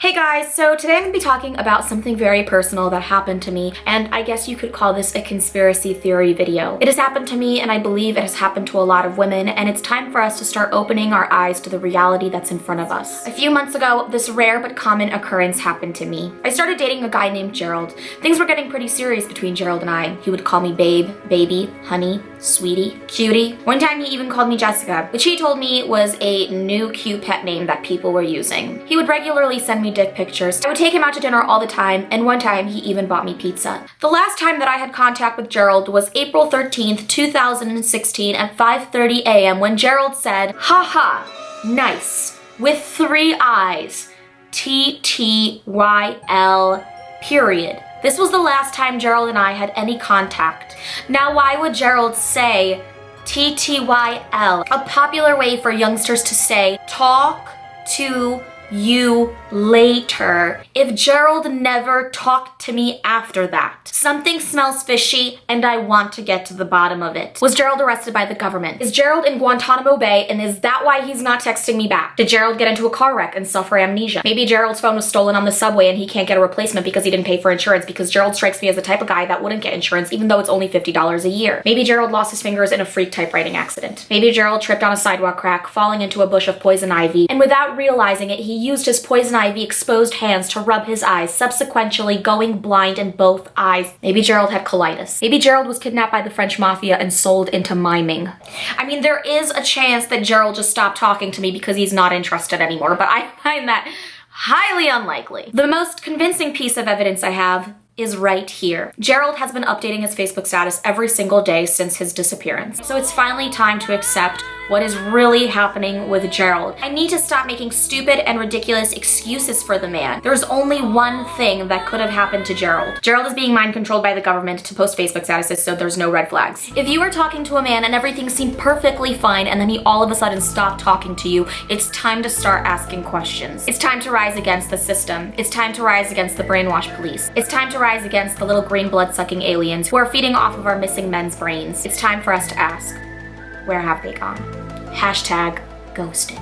Hey guys, so today I'm going to be talking about something very personal that happened to me, and I guess you could call this a conspiracy theory video. It has happened to me, and I believe it has happened to a lot of women, and it's time for us to start opening our eyes to the reality that's in front of us. A few months ago, this rare but common occurrence happened to me. I started dating a guy named Gerald. Things were getting pretty serious between Gerald and I. He would call me babe, baby, honey, sweetie, cutie. One time he even called me Jessica, which he told me was a new cute pet name that people were using. He would regularly send me dick pictures. I would take him out to dinner all the time, and one time he even bought me pizza. The last time that I had contact with Gerald was April 13th, 2016 at 5:30 a.m. when Gerald said, "Haha, nice, with 3 eyes, TTYL, period." This was the last time Gerald and I had any contact. Now, why would Gerald say TTYL? A popular way for youngsters to say, talk to you later. If Gerald never talked to me after that, something smells fishy and I want to get to the bottom of it. Was Gerald arrested by the government? Is Gerald in Guantanamo Bay, and is that why he's not texting me back? Did Gerald get into a car wreck and suffer amnesia? Maybe Gerald's phone was stolen on the subway and he can't get a replacement because he didn't pay for insurance, because Gerald strikes me as the type of guy that wouldn't get insurance even though it's only $50 a year. Maybe Gerald lost his fingers in a freak typewriting accident. Maybe Gerald tripped on a sidewalk crack, falling into a bush of poison ivy, and without realizing it, he used his poison ivy exposed hands to rub his eyes, subsequently going blind in both eyes. Maybe Gerald had colitis. Maybe Gerald was kidnapped by the French mafia and sold into miming. I mean, there is a chance that Gerald just stopped talking to me because he's not interested anymore, but I find that highly unlikely. The most convincing piece of evidence I have is right here. Gerald has been updating his Facebook status every single day since his disappearance. So it's finally time to accept what is really happening with Gerald. I need to stop making stupid and ridiculous excuses for the man. There's only one thing that could have happened to Gerald. Gerald is being mind controlled by the government to post Facebook statuses so there's no red flags. If you were talking to a man and everything seemed perfectly fine and then he all of a sudden stopped talking to you, it's time to start asking questions. It's time to rise against the system. It's time to rise against the brainwashed police. It's time to rise against the little green blood-sucking aliens who are feeding off of our missing men's brains. It's time for us to ask, where have they gone? #ghosted.